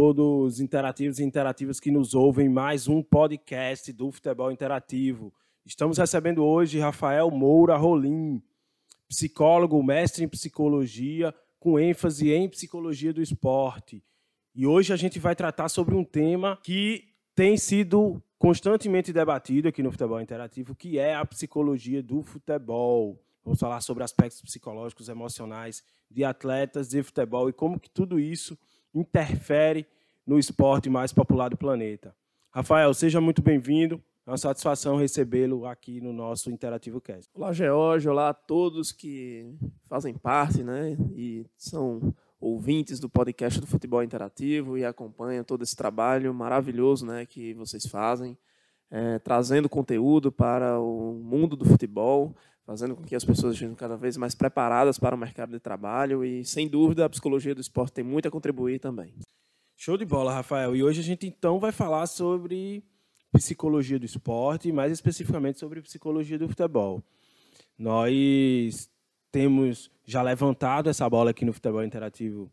todos interativos e interativas que nos ouvem mais um podcast do Futebol Interativo. Estamos recebendo hoje Rafael Moura Rolim, psicólogo, mestre em psicologia, com ênfase em psicologia do esporte. E hoje a gente vai tratar sobre um tema que tem sido constantemente debatido aqui no Futebol Interativo, que é a psicologia do futebol. Vamos falar sobre aspectos psicológicos, emocionais de atletas de futebol e como que tudo isso interfere no esporte mais popular do planeta. Rafael, seja muito bem-vindo. É uma satisfação recebê-lo aqui no nosso Interativo Cast. Olá, George. Olá a todos que fazem parte, e são ouvintes do podcast do Futebol Interativo e acompanham todo esse trabalho maravilhoso, que vocês fazem, trazendo conteúdo para o mundo do futebol, fazendo com que as pessoas estejam cada vez mais preparadas para o mercado de trabalho e, sem dúvida, a psicologia do esporte tem muito a contribuir também. Show de bola, Rafael. E hoje a gente, então, vai falar sobre psicologia do esporte, mais especificamente sobre psicologia do futebol. Nós temos já levantado essa bola aqui no Futebol Interativo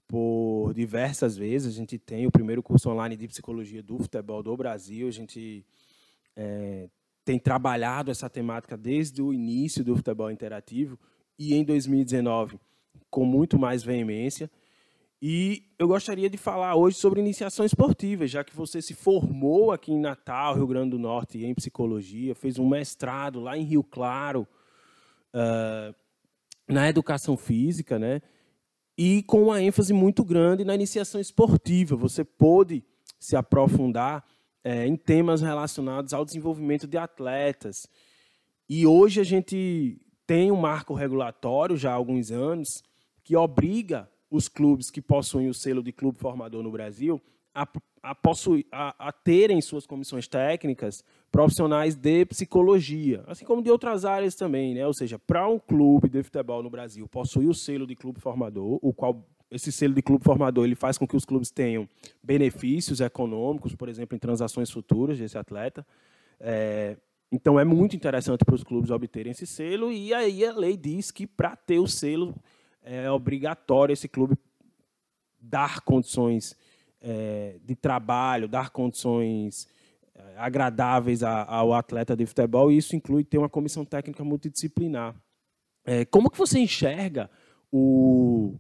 por diversas vezes. A gente tem o primeiro curso online de psicologia do futebol do Brasil. A gente tem trabalhado essa temática desde o início do Futebol Interativo e em 2019 com muito mais veemência. E eu gostaria de falar hoje sobre iniciação esportiva, já que você se formou aqui em Natal, Rio Grande do Norte, em psicologia, fez um mestrado lá em Rio Claro, na educação física, e com uma ênfase muito grande na iniciação esportiva. Você pôde se aprofundar em temas relacionados ao desenvolvimento de atletas. E hoje a gente tem um marco regulatório, já há alguns anos, que obriga os clubes que possuem o selo de clube formador no Brasil a terem em suas comissões técnicas profissionais de psicologia, assim como de outras áreas também, Ou seja, para um clube de futebol no Brasil possuir o selo de clube formador, o qual esse selo de clube formador ele faz com que os clubes tenham benefícios econômicos, por exemplo, em transações futuras desse atleta. Então, é muito interessante para os clubes obterem esse selo, e aí a lei diz que, para ter o selo, é obrigatório esse clube dar condições de trabalho, dar condições agradáveis ao atleta de futebol, e isso inclui ter uma comissão técnica multidisciplinar. Como que você enxerga o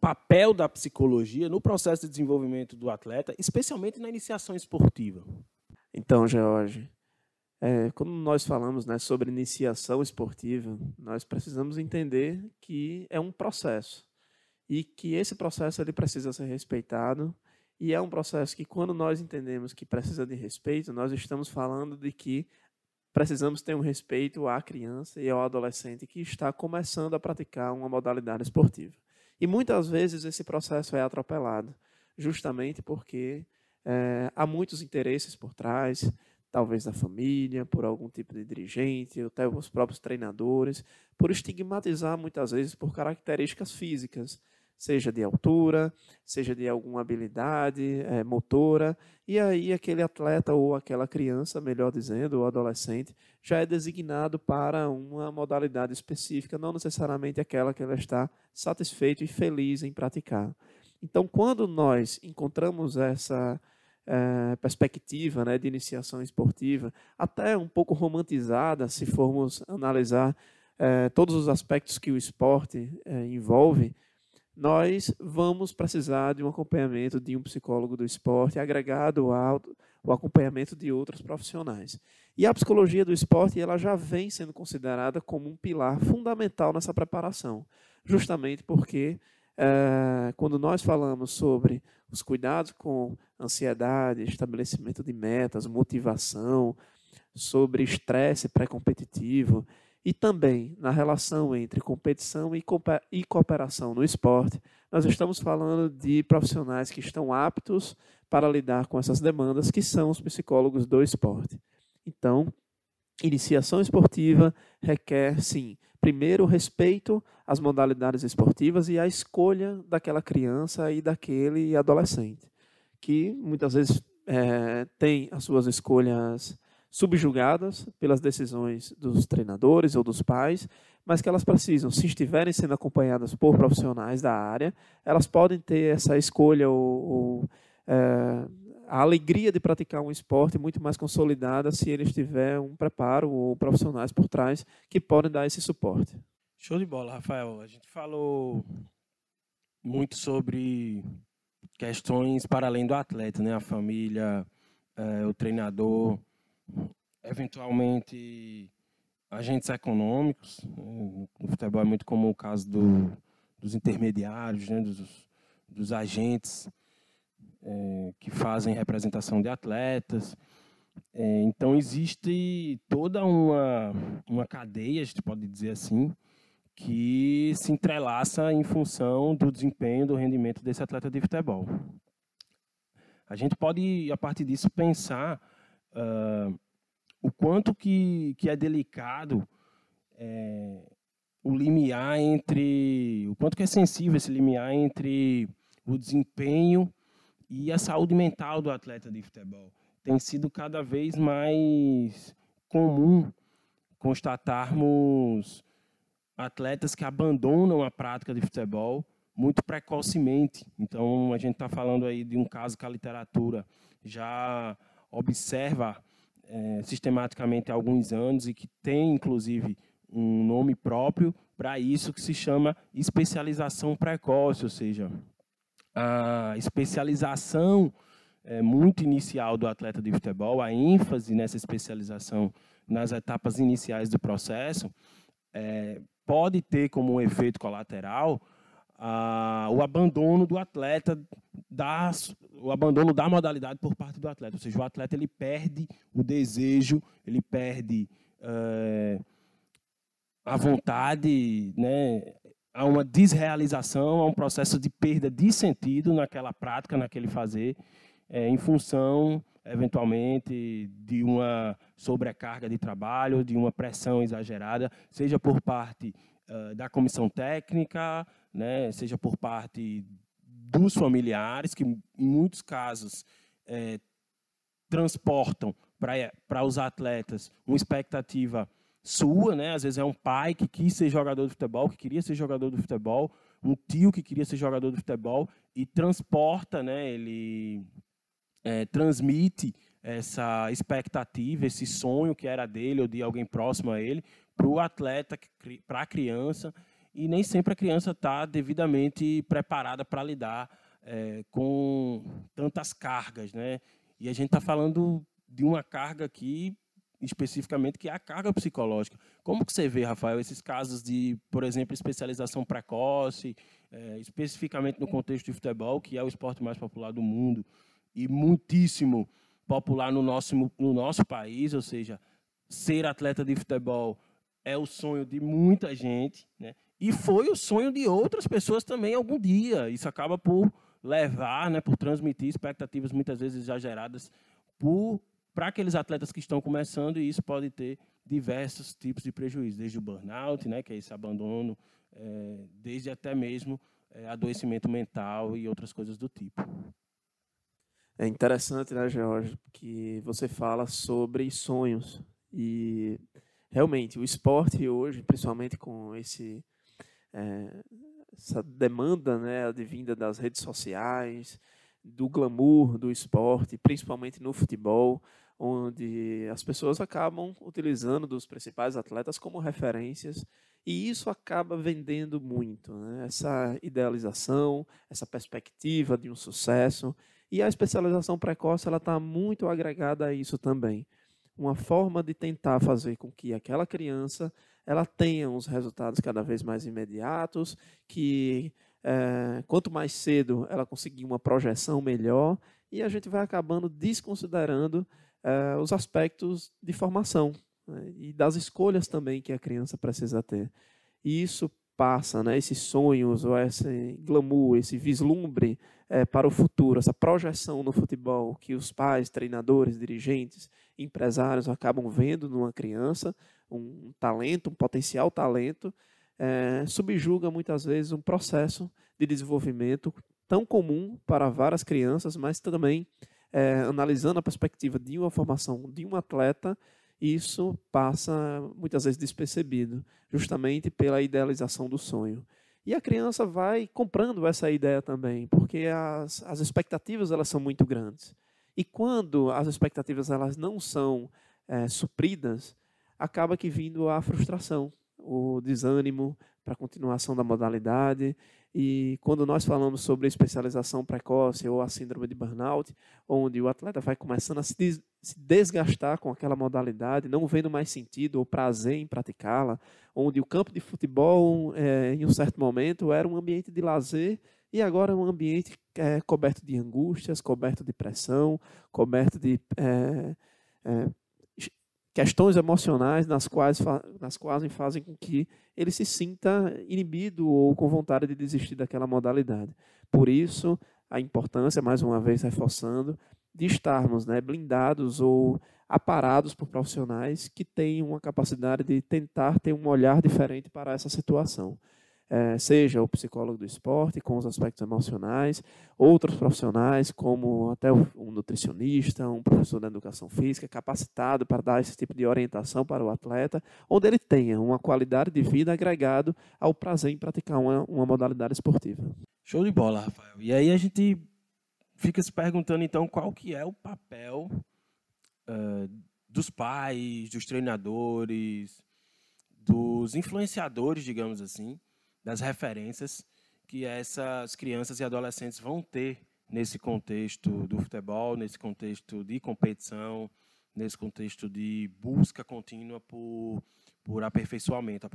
papel da psicologia no processo de desenvolvimento do atleta, especialmente na iniciação esportiva? Então, George, quando nós falamos sobre iniciação esportiva, nós precisamos entender que é um processo e que esse processo ele precisa ser respeitado, e é um processo que, quando nós entendemos que precisa de respeito, nós estamos falando de que precisamos ter um respeito à criança e ao adolescente que está começando a praticar uma modalidade esportiva. E muitas vezes esse processo é atropelado, justamente porque há muitos interesses por trás, talvez da família, por algum tipo de dirigente, ou até os próprios treinadores, por estigmatizar muitas vezes por características físicas, seja de altura, seja de alguma habilidade motora, e aí aquele atleta ou aquela criança, melhor dizendo, ou adolescente, já é designado para uma modalidade específica, não necessariamente aquela que ela está satisfeito e feliz em praticar. Então, quando nós encontramos essa perspectiva de iniciação esportiva, até um pouco romantizada, se formos analisar todos os aspectos que o esporte envolve, nós vamos precisar de um acompanhamento de um psicólogo do esporte agregado ao acompanhamento de outros profissionais. E a psicologia do esporte ela já vem sendo considerada como um pilar fundamental nessa preparação, justamente porque quando nós falamos sobre os cuidados com ansiedade, estabelecimento de metas, motivação, sobre estresse pré-competitivo e também na relação entre competição e cooperação no esporte, nós estamos falando de profissionais que estão aptos para lidar com essas demandas, que são os psicólogos do esporte. Então, iniciação esportiva requer, sim, primeiro, respeito às modalidades esportivas e à escolha daquela criança e daquele adolescente, que muitas vezes tem as suas escolhas subjugadas pelas decisões dos treinadores ou dos pais, mas que elas precisam, se estiverem sendo acompanhadas por profissionais da área, elas podem ter essa escolha a alegria de praticar um esporte muito mais consolidada se ele tiver um preparo ou profissionais por trás que podem dar esse suporte. Show de bola, Rafael. A gente falou muito sobre questões para além do atleta, né? A família, o treinador, eventualmente agentes econômicos. No futebol é muito comum o caso dos intermediários, né? dos agentes que fazem representação de atletas. Então, existe toda uma cadeia, a gente pode dizer assim, que se entrelaça em função do desempenho, do rendimento desse atleta de futebol. A gente pode, a partir disso, pensar o quanto que é delicado o limiar entre... O quanto que é sensível esse limiar entre o desempenho e a saúde mental do atleta de futebol. Tem sido cada vez mais comum constatarmos atletas que abandonam a prática de futebol muito precocemente. Então, a gente está falando aí de um caso que a literatura já observa sistematicamente há alguns anos e que tem, inclusive, um nome próprio para isso, que se chama especialização precoce, ou seja, a especialização muito inicial do atleta de futebol, a ênfase nessa especialização nas etapas iniciais do processo, pode ter como um efeito colateral o abandono do atleta, o abandono da modalidade por parte do atleta. Ou seja, o atleta ele perde o desejo, ele perde a vontade, né? Há uma desrealização, há um processo de perda de sentido naquela prática, naquele fazer, em função, eventualmente, de uma sobrecarga de trabalho, de uma pressão exagerada, seja por parte da comissão técnica, né, seja por parte dos familiares, que, em muitos casos, transportam para os atletas uma expectativa sua, né? Às vezes é um pai que quis ser jogador de futebol, que queria ser jogador de futebol, um tio que queria ser jogador de futebol e transporta, né? Ele transmite essa expectativa, esse sonho que era dele ou de alguém próximo a ele, para o atleta, para a criança, e nem sempre a criança está devidamente preparada para lidar com tantas cargas, né? E a gente está falando de uma carga aqui, especificamente, que é a carga psicológica. Como que você vê, Rafael, esses casos de, por exemplo, especialização precoce, especificamente no contexto de futebol, que é o esporte mais popular do mundo e muitíssimo popular no nosso país, ou seja, ser atleta de futebol é o sonho de muita gente, né? E foi o sonho de outras pessoas também algum dia. Isso acaba por levar, né, por transmitir expectativas muitas vezes exageradas para aqueles atletas que estão começando, e isso pode ter diversos tipos de prejuízo, desde o burnout, né, que é esse abandono, desde até mesmo adoecimento mental e outras coisas do tipo. É interessante, né, George, que você fala sobre sonhos. E, realmente, o esporte hoje, principalmente com essa demanda, né, advinda das redes sociais, do glamour do esporte, principalmente no futebol, onde as pessoas acabam utilizando dos principais atletas como referências, e isso acaba vendendo muito, né? Essa idealização, essa perspectiva de um sucesso, e a especialização precoce ela está muito agregada a isso também. Uma forma de tentar fazer com que aquela criança ela tenha uns resultados cada vez mais imediatos, que quanto mais cedo ela conseguir uma projeção melhor, e a gente vai acabando desconsiderando os aspectos de formação, né, e das escolhas também que a criança precisa ter. E isso passa, né, esses sonhos, ou esse glamour, esse vislumbre para o futuro, essa projeção no futebol que os pais, treinadores, dirigentes, empresários acabam vendo numa criança, um talento, um potencial talento, subjuga muitas vezes um processo de desenvolvimento tão comum para várias crianças, mas também analisando a perspectiva de uma formação de um atleta, isso passa muitas vezes despercebido, justamente pela idealização do sonho. E a criança vai comprando essa ideia também, porque as expectativas elas são muito grandes. E quando as expectativas elas não são supridas, acaba que vindo a frustração, o desânimo para a continuação da modalidade. E quando nós falamos sobre especialização precoce ou a síndrome de burnout, onde o atleta vai começando a se desgastar com aquela modalidade, não vendo mais sentido ou prazer em praticá-la, onde o campo de futebol, em um certo momento, era um ambiente de lazer e agora é um ambiente coberto de angústias, coberto de pressão, coberto de questões emocionais nas quais fazem com que ele se sinta inibido ou com vontade de desistir daquela modalidade. Por isso, a importância, mais uma vez reforçando, de estarmos blindados ou aparados por profissionais que têm uma capacidade de tentar ter um olhar diferente para essa situação. Seja o psicólogo do esporte, com os aspectos emocionais, outros profissionais, como até um nutricionista, um professor da educação física, capacitado para dar esse tipo de orientação para o atleta, onde ele tenha uma qualidade de vida agregado ao prazer em praticar uma modalidade esportiva. Show de bola, Rafael. E aí a gente fica se perguntando, então, qual que é o papel dos pais, dos treinadores, dos influenciadores, digamos assim, das referências que essas crianças e adolescentes vão ter nesse contexto do futebol, nesse contexto de competição, nesse contexto de busca contínua por aperfeiçoamento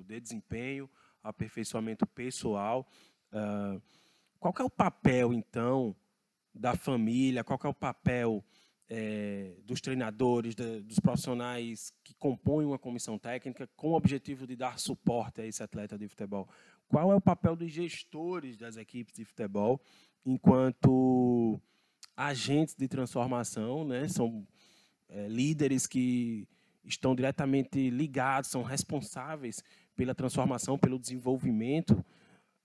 de desempenho, aperfeiçoamento pessoal. Qual que é o papel, então, da família? Qual que é o papel dos treinadores, dos profissionais que compõem uma comissão técnica com o objetivo de dar suporte a esse atleta de futebol? Qual é o papel dos gestores das equipes de futebol enquanto agentes de transformação, né? São líderes que estão diretamente ligados, são responsáveis pela transformação, pelo desenvolvimento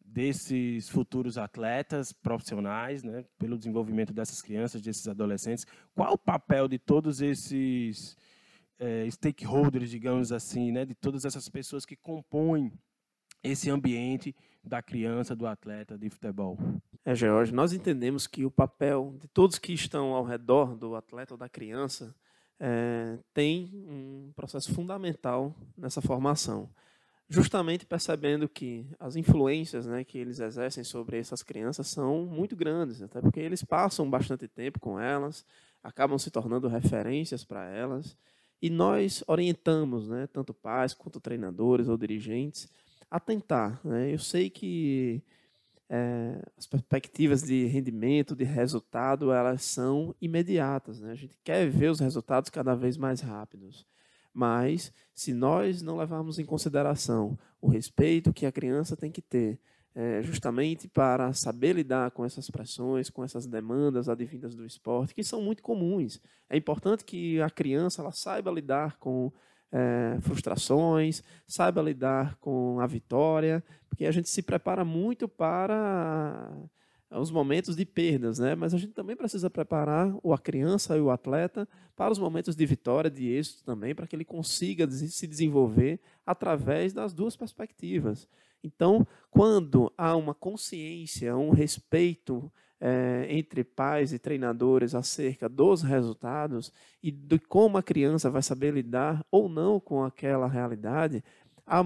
desses futuros atletas profissionais, né, pelo desenvolvimento dessas crianças, desses adolescentes. Qual o papel de todos esses stakeholders, digamos assim, né, de todas essas pessoas que compõem esse ambiente da criança, do atleta de futebol? George, nós entendemos que o papel de todos que estão ao redor do atleta ou da criança tem um processo fundamental nessa formação. Justamente percebendo que as influências que eles exercem sobre essas crianças são muito grandes, até porque eles passam bastante tempo com elas, acabam se tornando referências para elas, e nós orientamos, tanto pais quanto treinadores ou dirigentes, a tentar. Eu sei que as perspectivas de rendimento, de resultado, elas são imediatas. A gente quer ver os resultados cada vez mais rápidos. Mas, se nós não levarmos em consideração o respeito que a criança tem que ter, justamente para saber lidar com essas pressões, com essas demandas advindas do esporte, que são muito comuns. É importante que a criança ela saiba lidar com frustrações, saiba lidar com a vitória, porque a gente se prepara muito para os momentos de perdas, mas a gente também precisa preparar a criança e o atleta para os momentos de vitória, de êxito também, para que ele consiga se desenvolver através das duas perspectivas. Então, quando há uma consciência, um respeito entre pais e treinadores acerca dos resultados e de como a criança vai saber lidar ou não com aquela realidade, há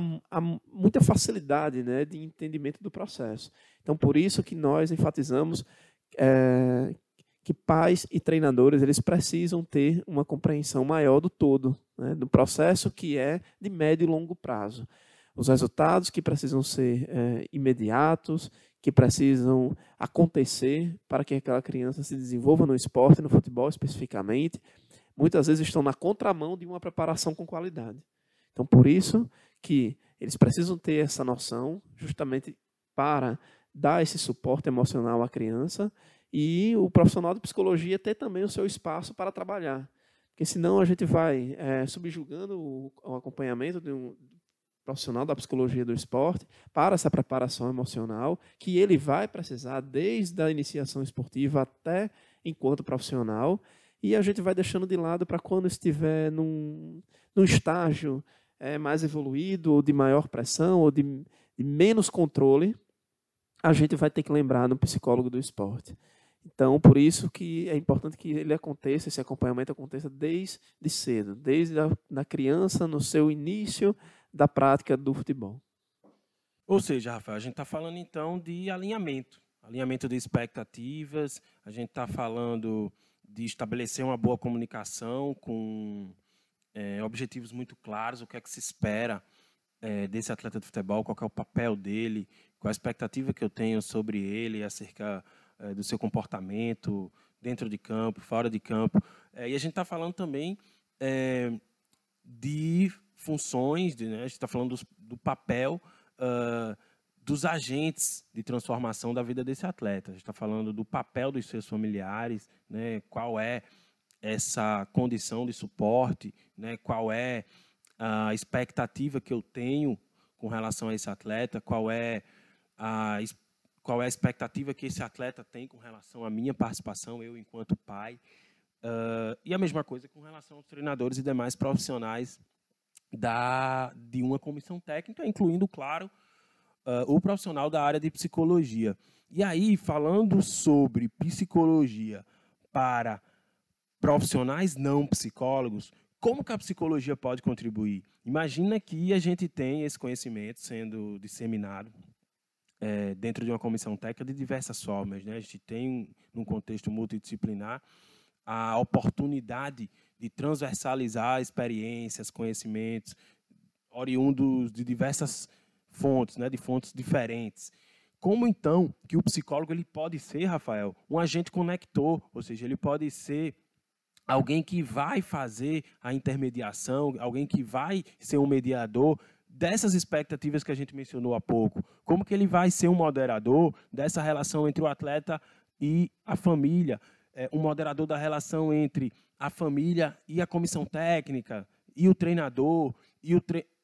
muita facilidade de entendimento do processo. Então, por isso que nós enfatizamos que pais e treinadores eles precisam ter uma compreensão maior do todo, do processo que é de médio e longo prazo. Os resultados que precisam ser imediatos, que precisam acontecer para que aquela criança se desenvolva no esporte, no futebol especificamente, muitas vezes estão na contramão de uma preparação com qualidade. Então, por isso que eles precisam ter essa noção justamente para dar esse suporte emocional à criança e o profissional de psicologia ter também o seu espaço para trabalhar. Porque senão a gente vai subjugando o acompanhamento de um profissional da psicologia do esporte para essa preparação emocional que ele vai precisar desde a iniciação esportiva até enquanto profissional, e a gente vai deixando de lado para quando estiver num estágio mais evoluído, ou de maior pressão, ou de menos controle, a gente vai ter que lembrar no psicólogo do esporte. Então, por isso que é importante que ele aconteça, esse acompanhamento aconteça desde cedo, desde a criança, no seu início da prática do futebol. Ou seja, Rafael, a gente está falando então de alinhamento de expectativas, a gente está falando de estabelecer uma boa comunicação com objetivos muito claros, o que é que se espera desse atleta de futebol, qual é o papel dele, qual a expectativa que eu tenho sobre ele acerca do seu comportamento dentro de campo, fora de campo. E a gente está falando também de funções, né? A gente está falando do papel dos agentes de transformação da vida desse atleta. A gente está falando do papel dos seus familiares, né? Qual é essa condição de suporte, né? Qual é a expectativa que eu tenho com relação a esse atleta, qual é a expectativa que esse atleta tem com relação à minha participação, eu enquanto pai. E a mesma coisa com relação aos treinadores e demais profissionais de uma comissão técnica, incluindo, claro, o profissional da área de psicologia. E aí, falando sobre psicologia para profissionais não psicólogos, como que a psicologia pode contribuir? Imagina que a gente tem esse conhecimento sendo disseminado dentro de uma comissão técnica de diversas formas, né? A gente tem, num contexto multidisciplinar, a oportunidade de transversalizar experiências, conhecimentos, oriundos de diversas fontes, né? De fontes diferentes. Como, então, que o psicólogo ele pode ser, Rafael, um agente conector, ou seja, ele pode ser alguém que vai fazer a intermediação, alguém que vai ser um mediador dessas expectativas que a gente mencionou há pouco. Como que ele vai ser um moderador dessa relação entre o atleta e a família, um moderador da relação entre a família e a comissão técnica, e o treinador,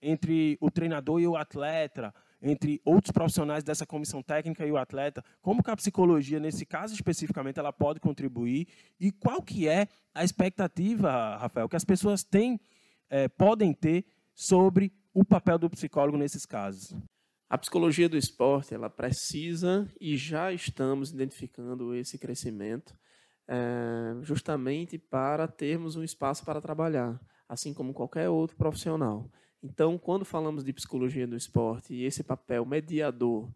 entre o treinador e o atleta, entre outros profissionais dessa comissão técnica e o atleta. Como que a psicologia, nesse caso especificamente, ela pode contribuir? E qual que é a expectativa, Rafael, que as pessoas podem ter sobre o papel do psicólogo nesses casos? A psicologia do esporte, ela precisa, e já estamos identificando esse crescimento, justamente para termos um espaço para trabalhar, assim como qualquer outro profissional. Então, quando falamos de psicologia do esporte e esse papel mediador,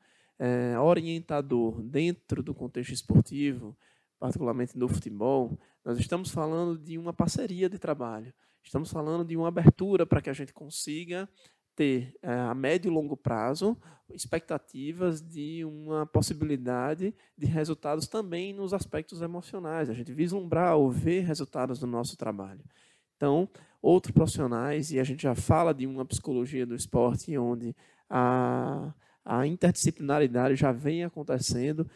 orientador dentro do contexto esportivo, particularmente do futebol, nós estamos falando de uma parceria de trabalho. Estamos falando de uma abertura para que a gente consiga ter, a médio e longo prazo, expectativas de uma possibilidade de resultados também nos aspectos emocionais, a gente vislumbrar ou ver resultados do nosso trabalho. Então, outros profissionais, e a gente já fala de uma psicologia do esporte onde a interdisciplinaridade já vem acontecendo.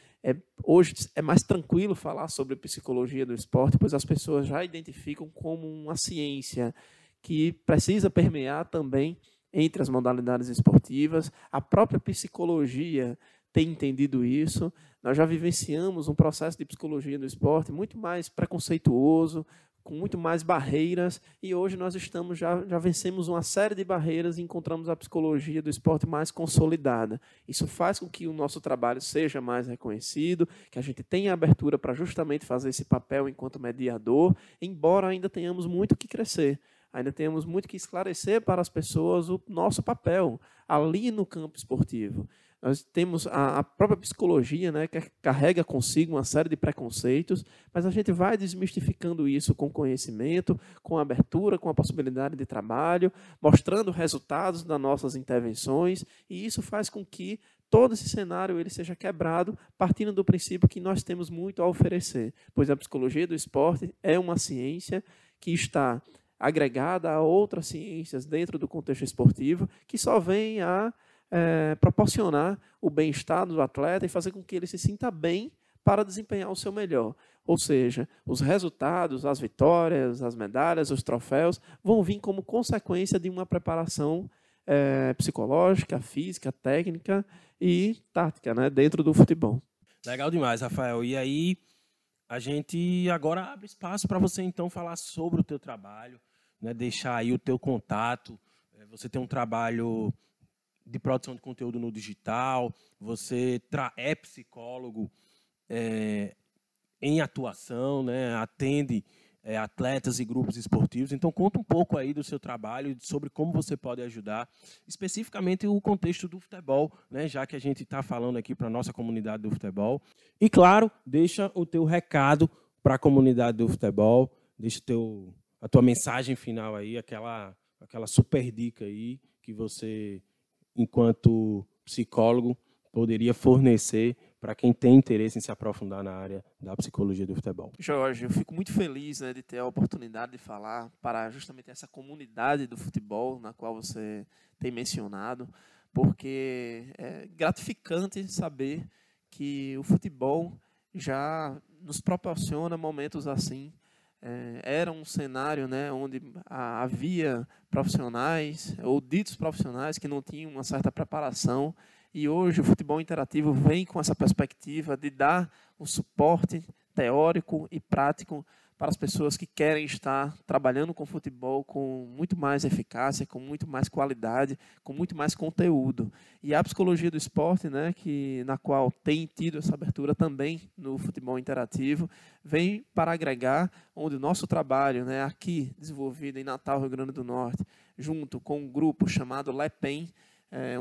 Hoje é mais tranquilo falar sobre psicologia do esporte, pois as pessoas já identificam como uma ciência que precisa permear também entre as modalidades esportivas. A própria psicologia tem entendido isso. Nós já vivenciamos um processo de psicologia do esporte muito mais preconceituoso, com muito mais barreiras, e hoje nós já vencemos uma série de barreiras e encontramos a psicologia do esporte mais consolidada. Isso faz com que o nosso trabalho seja mais reconhecido, que a gente tenha abertura para justamente fazer esse papel enquanto mediador, embora ainda tenhamos muito que crescer. Ainda temos muito que esclarecer para as pessoas o nosso papel ali no campo esportivo. Nós temos a própria psicologia, né, que carrega consigo uma série de preconceitos, mas a gente vai desmistificando isso com conhecimento, com abertura, com a possibilidade de trabalho, mostrando resultados das nossas intervenções, e isso faz com que todo esse cenário ele seja quebrado, partindo do princípio que nós temos muito a oferecer, pois a psicologia do esporte é uma ciência que está agregada a outras ciências dentro do contexto esportivo, que só vem a proporcionar o bem-estar do atleta e fazer com que ele se sinta bem para desempenhar o seu melhor. Ou seja, os resultados, as vitórias, as medalhas, os troféus vão vir como consequência de uma preparação psicológica, física, técnica e tática, né, dentro do futebol. Legal demais, Rafael. E aí, A gente agora abre espaço para você, então, falar sobre o teu trabalho, né? Deixar aí o teu contato. Você tem um trabalho de produção de conteúdo no digital, você é psicólogo em atuação, né? Atende atletas e grupos esportivos. Então, conta um pouco aí do seu trabalho, sobre como você pode ajudar, especificamente o contexto do futebol, né? Já que a gente está falando aqui para a nossa comunidade do futebol. E, claro, deixa o teu recado para a comunidade do futebol, deixa a tua mensagem final aí, aquela super dica aí que você, enquanto psicólogo, poderia fornecer para quem tem interesse em se aprofundar na área da psicologia do futebol. Jorge, eu fico muito feliz, né, de ter a oportunidade de falar para justamente essa comunidade do futebol na qual você tem mencionado, porque é gratificante saber que o futebol já nos proporciona momentos assim. Era um cenário, né, onde havia profissionais ou ditos profissionais que não tinham uma certa preparação. E hoje o futebol interativo vem com essa perspectiva de dar um suporte teórico e prático para as pessoas que querem estar trabalhando com futebol com muito mais eficácia, com muito mais qualidade, com muito mais conteúdo. E a psicologia do esporte, né, na qual tem tido essa abertura também no futebol interativo, vem para agregar, onde o nosso trabalho, né, aqui desenvolvido em Natal, Rio Grande do Norte, junto com um grupo chamado LEPEN,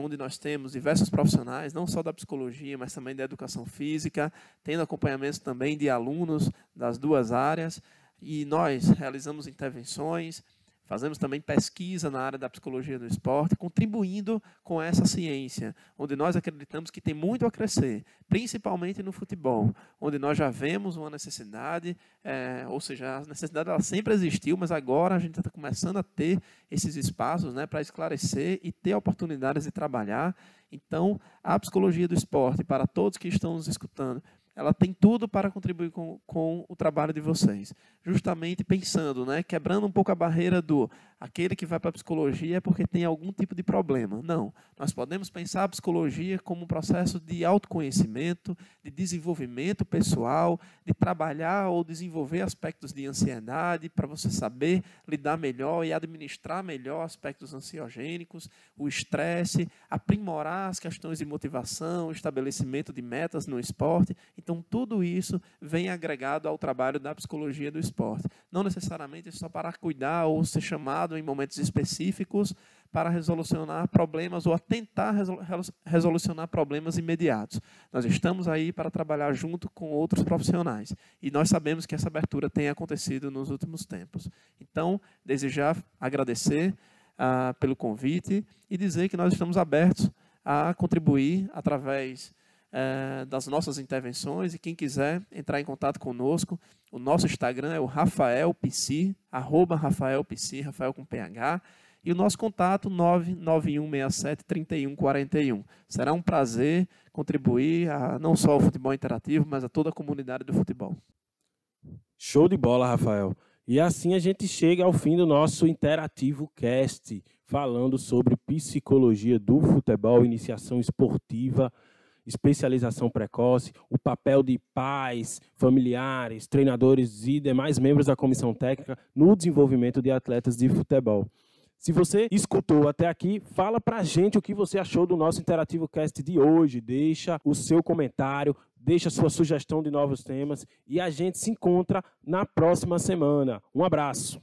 onde nós temos diversos profissionais, não só da psicologia, mas também da educação física, tendo acompanhamento também de alunos das duas áreas, e nós realizamos intervenções, fazemos também pesquisa na área da psicologia do esporte, contribuindo com essa ciência, onde nós acreditamos que tem muito a crescer, principalmente no futebol, onde nós já vemos uma necessidade, ou seja, a necessidade ela sempre existiu, mas agora a gente está começando a ter esses espaços, né, para esclarecer e ter oportunidades de trabalhar. Então, a psicologia do esporte, para todos que estão nos escutando, ela tem tudo para contribuir com o trabalho de vocês. Justamente pensando, né, quebrando um pouco a barreira do aquele que vai para a psicologia é porque tem algum tipo de problema. Não, nós podemos pensar a psicologia como um processo de autoconhecimento, de desenvolvimento pessoal, de trabalhar ou desenvolver aspectos de ansiedade para você saber lidar melhor e administrar melhor aspectos ansiogênicos, o estresse, aprimorar as questões de motivação, estabelecimento de metas no esporte. Então, tudo isso vem agregado ao trabalho da psicologia do esporte. Não necessariamente só para cuidar ou ser chamado em momentos específicos para resolucionar problemas ou a tentar resolucionar problemas imediatos. Nós estamos aí para trabalhar junto com outros profissionais. E nós sabemos que essa abertura tem acontecido nos últimos tempos. Então, desejar agradecer pelo convite e dizer que nós estamos abertos a contribuir através das nossas intervenções, e quem quiser entrar em contato conosco, o nosso Instagram é o RafaelPsi, @RafaelPsi, Rafael com PH, e o nosso contato 99167-3141. Será um prazer contribuir não só ao futebol interativo, mas a toda a comunidade do futebol. Show de bola, Rafael. E assim a gente chega ao fim do nosso Interativo Cast, falando sobre psicologia do futebol, iniciação esportiva, especialização precoce, o papel de pais, familiares, treinadores e demais membros da comissão técnica no desenvolvimento de atletas de futebol. Se você escutou até aqui, fala pra gente o que você achou do nosso Interativo Cast de hoje. Deixa o seu comentário, deixa a sua sugestão de novos temas e a gente se encontra na próxima semana. Um abraço.